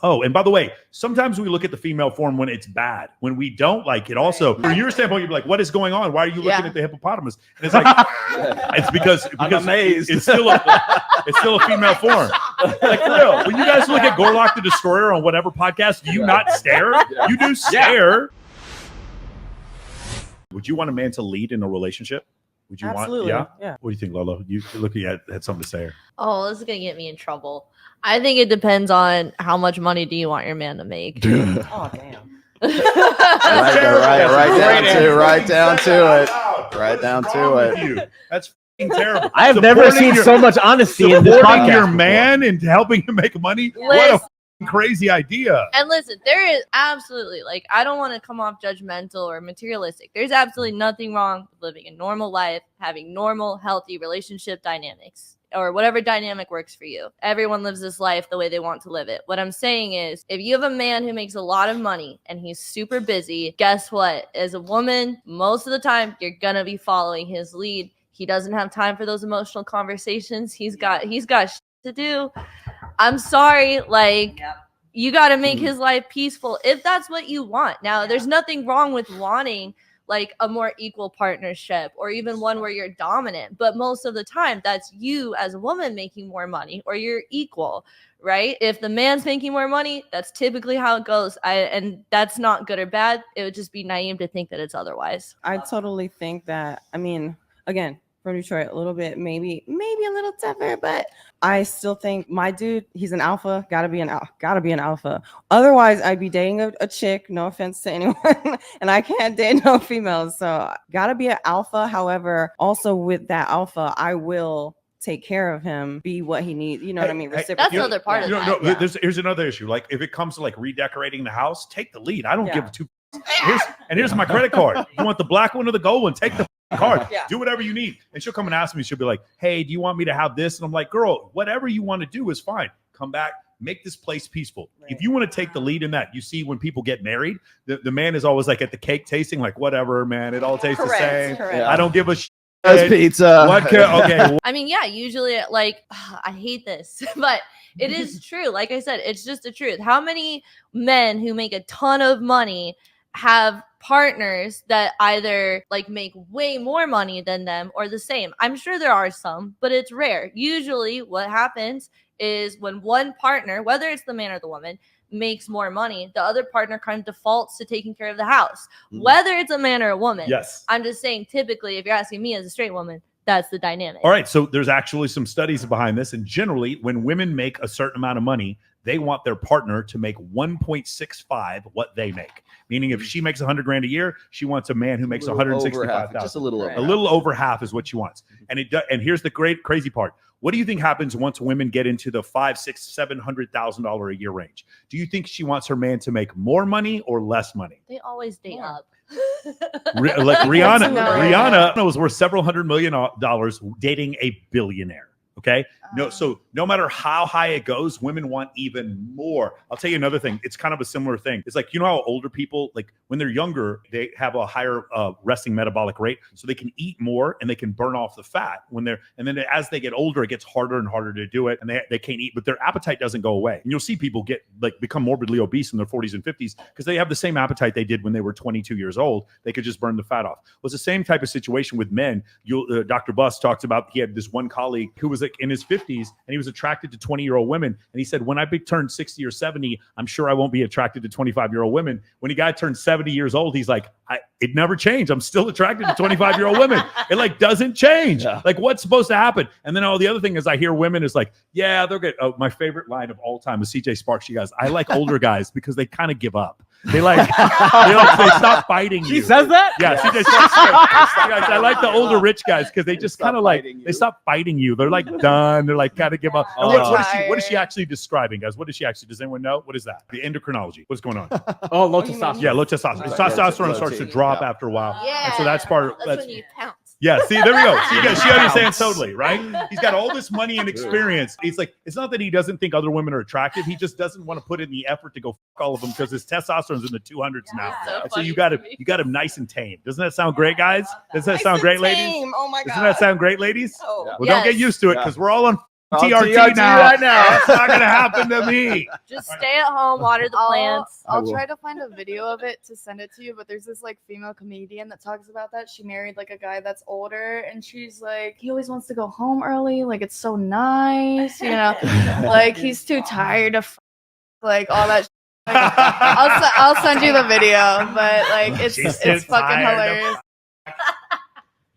Oh, and by the way, sometimes we look at the female form when it's bad. When we don't like it, also from your standpoint, you'd be like, "What is going on? Why are you looking at the hippopotamus?" And it's like, it's because I'm amazed. It's still a female form. Like for real, when you guys look at Gorlock the Destroyer on whatever podcast, do you not stare? You do stare. Would you want a man to lead in a relationship? Would you Absolutely. want? Yeah. What do you think, Lolo? You look, you had something to say here. Oh, this is gonna get me in trouble. I think it depends on how much money do you want your man to make. Oh, damn. Right down to it. That's f***ing terrible. I have never seen so much honesty in this Supporting podcast. your man and helping him make money. What a f***ing crazy idea. And listen, there is absolutely, like, I don't want to come off judgmental or materialistic. There's absolutely nothing wrong with living a normal life, having normal, healthy relationship dynamics, or whatever dynamic works for you. Everyone lives this life the way they want to live it. What I'm saying is, if you have a man who makes a lot of money and he's super busy, guess what? As a woman, most of the time, you're gonna be following his lead. He doesn't have time for those emotional conversations. He's got shit to do. I'm sorry, like, you got to make his life peaceful if that's what you want. Now, there's nothing wrong with wanting like a more equal partnership or even one where you're dominant. But most of the time, that's you as a woman making more money or you're equal, right? If the man's making more money, that's typically how it goes. And that's not good or bad. It would just be naive to think that it's otherwise. I totally think that, I mean, again, from Detroit, a little bit, maybe a little tougher, but I still think my dude, he's an alpha, gotta be an alpha. Otherwise, I'd be dating a chick, no offense to anyone, and I can't date no females. So gotta be an alpha. However, also with that alpha, I will take care of him, be what he needs. You know what I mean? That's another part of that. No, here's another issue. Like if it comes to like redecorating the house, take the lead. I don't give two. Here's my credit card. You want the black one or the gold one? Take the card. Do whatever you need. And she'll come and ask me. She'll be like, "Hey, do you want me to have this?" And I'm like, "Girl, whatever you want to do is fine. Come back, make this place peaceful." Right. If you want to take the lead in that, you see when people get married, the man is always like at the cake tasting, like, "Whatever, man, it all tastes the same. I don't give a shit." Pizza. Okay. I mean, yeah, usually like I hate this, but it is true. Like I said, it's just the truth. How many men who make a ton of money have partners that either like make way more money than them or the same? I'm sure there are some, but it's rare. Usually what happens is when one partner, whether it's the man or the woman, makes more money, the other partner kind of defaults to taking care of the house, whether it's a man or a woman. Yes. I'm just saying, typically, if you're asking me as a straight woman, that's the dynamic. All right. So there's actually some studies behind this. And generally, when women make a certain amount of money, they want their partner to make 1.65 what they make. Meaning if she makes $100,000 a year, she wants a man who makes $165,000. Just a little over. A little over half is what she wants. And and here's the crazy part. What do you think happens once women get into the $500,000, $600,000, $700,000 a year range? Do you think she wants her man to make more money or less money? They always date up. Like Rihanna was worth several $100 million dating a billionaire. Okay. So no matter how high it goes, women want even more. I'll tell you another thing. It's kind of a similar thing. It's like, you know how older people, like when they're younger, they have a higher resting metabolic rate, so they can eat more and they can burn off the fat and then as they get older, it gets harder and harder to do it, and they can't eat, but their appetite doesn't go away. And you'll see people become morbidly obese in their 40s and 50s because they have the same appetite they did when they were 22 years old. They could just burn the fat off. Well, it's the same type of situation with men. Dr. Buss talks about, he had this one colleague who was like in his 50s and he was attracted to 20-year-old women. And he said, when I turned 60 or 70, I'm sure I won't be attracted to 25-year-old women. When he got turned 70 years old, he's like, it never changed. I'm still attracted to 25-year-old women. It like doesn't change. Yeah. Like what's supposed to happen? And then the other thing is I hear women is like, yeah, they're good. My favorite line of all time is CJ Sparks. She goes, I like older guys because they kind of give up. They they stop fighting you. She says that? Yeah, CJ Sparks. I like the older rich guys because they just kind of like, they stop fighting you. They're like done. They're like kind of give up. And what is she actually describing, guys? What is she actually, does anyone know? What is that? The endocrinology. What's going on? Low testosterone. Yeah, low testosterone. Testosterone starts to drop after a while. Yeah. And so that's part. That's when you pounce. Yeah, see, there we go. She understands totally, right? He's got all this money and experience. He's like, it's not that he doesn't think other women are attractive. He just doesn't want to put in the effort to go fuck all of them because his testosterone's in the 200s now. So you got him nice and tame. Doesn't that sound great, guys? Doesn't that sound great, ladies? Oh my God. Doesn't that sound great, ladies? Oh. Well, don't get used to it because we're all on TRT now. Right now. It's not gonna happen to me. Just stay at home, water the plants. I'll try to find a video of it to send it to you, but there's this like female comedian that talks about that. She married like a guy that's older, and she's like, he always wants to go home early, like it's so nice, you know, like he's too tired of like all that. Like, I'll send you the video, but like it's fucking hilarious.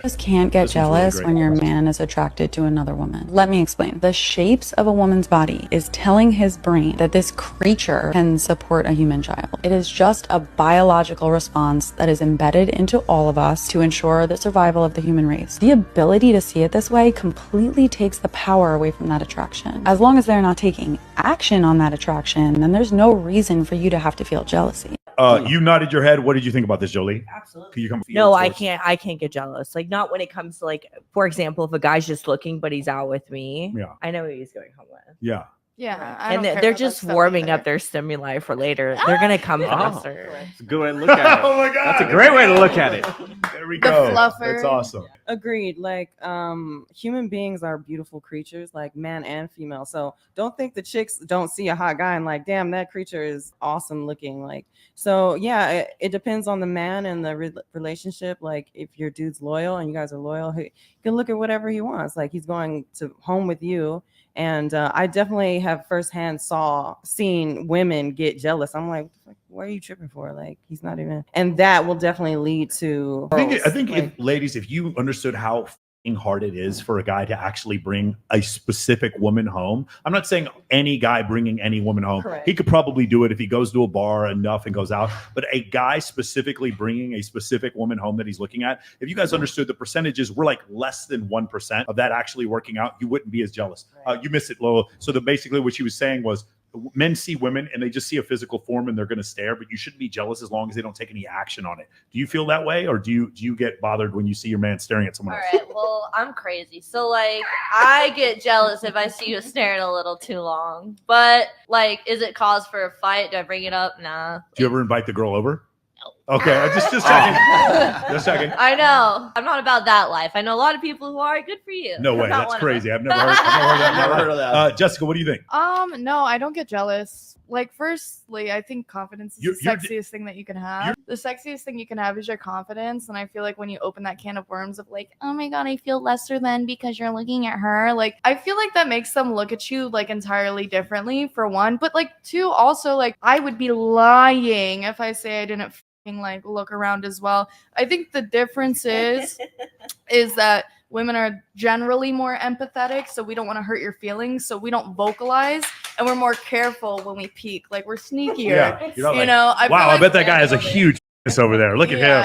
Just can't get jealous when your man is attracted to another woman. Let me explain. The shapes of a woman's body is telling his brain that this creature can support a human child. It is just a biological response that is embedded into all of us to ensure the survival of the human race. The ability to see it this way completely takes the power away from that attraction. As long as they're not taking action on that attraction, then there's no reason for you to have to feel jealousy. You nodded your head. What did you think about this, Jolie? Absolutely. Can you come? No, I can't get jealous. Like, not when it comes to, like, for example, if a guy's just looking but he's out with me. Yeah. I know who he's going home with. Yeah. Yeah, And they're just warming up their stimuli for later. They're gonna come faster. It's a good way to look at it. Oh my god, that's a great way to look at it. There we go. That's awesome. Agreed. Like, human beings are beautiful creatures, like man and female. So don't think the chicks don't see a hot guy and like, damn, that creature is awesome looking. Like, so yeah, it depends on the man and the relationship. Like, if your dude's loyal and you guys are loyal, he can look at whatever he wants. Like, he's going to home with you. And I definitely have firsthand seen women get jealous. I'm like, what are you tripping for? Like, he's not even. And that will definitely lead to. I think like, if you understood how hard it is for a guy to actually bring a specific woman home. I'm not saying any guy bringing any woman home. Correct. He could probably do it if he goes to a bar enough and goes out. But a guy specifically bringing a specific woman home that he's looking at, if you guys understood the percentages, we're like less than 1% of that actually working out. You wouldn't be as jealous. You missed it, Lola. So basically what she was saying was, men see women and they just see a physical form and they're going to stare, but you shouldn't be jealous as long as they don't take any action on it. Do you feel that way, or do you get bothered when you see your man staring at someone else? All right, well, I'm crazy. So, like, I get jealous if I see you staring a little too long. But, like, is it cause for a fight? Do I bring it up? Nah. Do you ever invite the girl over? Okay, just checking. Just checking. I know. I'm not about that life. I know a lot of people who are. Good for you. No way. That's crazy. I've never heard of that. Jessica, what do you think? No, I don't get jealous. Like, firstly, I think confidence is the sexiest thing that you can have. The sexiest thing you can have is your confidence. And I feel like when you open that can of worms of like, oh my God, I feel lesser than because you're looking at her. Like, I feel like that makes them look at you like entirely differently, for one. But like, two, also, like, I would be lying if I say I didn't like look around as well. I think the difference is that women are generally more empathetic, so we don't want to hurt your feelings, so we don't vocalize, and we're more careful when we peek. Like, we're sneakier. Yeah, you know. I bet that guy has a huge ass over there. Look at him.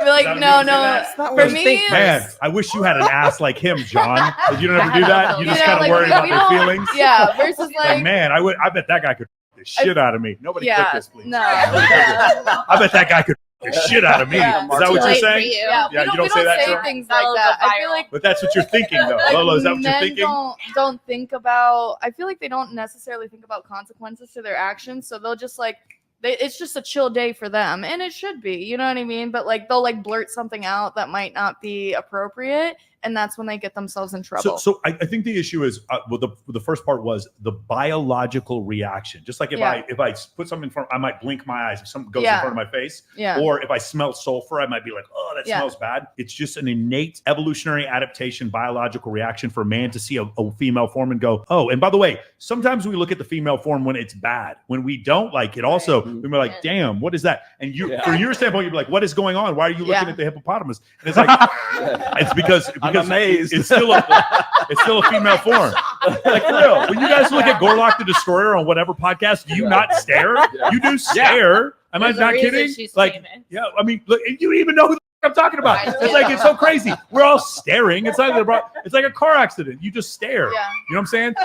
Like, no. For me, man, I wish you had an ass like him, John. You don't ever do that. You just kind of worry about their feelings. Yeah. Versus like, man, I bet that guy could the shit out of me. Nobody click this, please. No. I bet that guy could the shit out of me. Yeah. Is that what you're saying? Yeah, you don't say that. Say things like that. I feel like, but that's what you're thinking, though. Lolo, is that what you're thinking? Don't think about. I feel like they don't necessarily think about consequences to their actions, so they'll just like. It's just a chill day for them, and it should be, you know what I mean? But like, they'll like blurt something out that might not be appropriate, and that's when they get themselves in trouble. So I think the issue is, the first part was the biological reaction. Just like if I put something in front, I might blink my eyes if something goes in front of my face. Yeah. Or if I smell sulfur, I might be like, oh, that smells bad. It's just an innate evolutionary adaptation, biological reaction for a man to see a female form and go, oh, and by the way, sometimes we look at the female form when it's bad. When we don't like it, also, we're like, damn, what is that? And from your standpoint, you'd be like, what is going on? Why are you looking at the hippopotamus? And it's like, it's because I'm amazed. It's still a female form. Like, for real. When you guys look at Gorlock the Destroyer on whatever podcast, do you not stare? You do stare. Am I not kidding? Like, famous. Yeah, I mean, look, you even know who I'm talking about. It's like, it's so crazy. We're all staring. It's like a car accident. You just stare. Yeah. You know what I'm saying?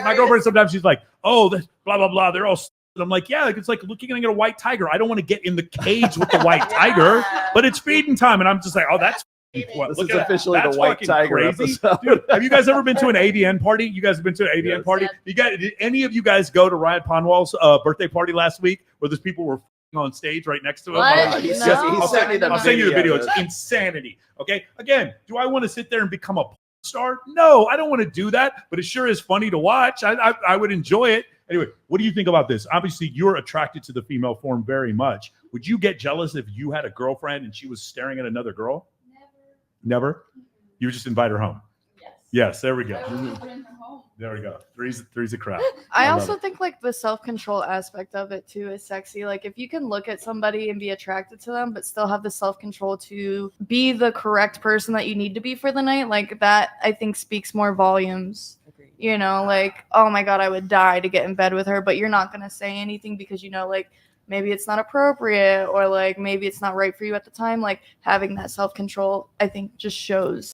My girlfriend, sometimes she's like, oh, blah, blah, blah. They're all. I'm like, yeah, it's like looking at a white tiger. I don't want to get in the cage with the white tiger, but it's feeding time. And I'm just like, oh, that's this is officially the white tiger crazy. Dude, have you guys ever been to an AVN party? You guys have been to an AVN party? Did any of you guys go to Ryan Ponwall's birthday party last week where those people were on stage right next to him? I'll send you the video. It's insanity. Okay. Again, do I want to sit there and become a star? No, I don't want to do that, but it sure is funny to watch. I would enjoy it. Anyway, what do you think about this? Obviously, you're attracted to the female form very much. Would you get jealous if you had a girlfriend and she was staring at another girl? Never? You would just invite her home? Yes, there we go. There we go. Three's a crowd. I also think like the self-control aspect of it too is sexy. Like if you can look at somebody and be attracted to them, but still have the self-control to be the correct person that you need to be for the night, like that I think speaks more volumes. You know, like, oh my God, I would die to get in bed with her, but you're not going to say anything because, you know, like maybe it's not appropriate or like maybe it's not right for you at the time. Like having that self-control, I think just shows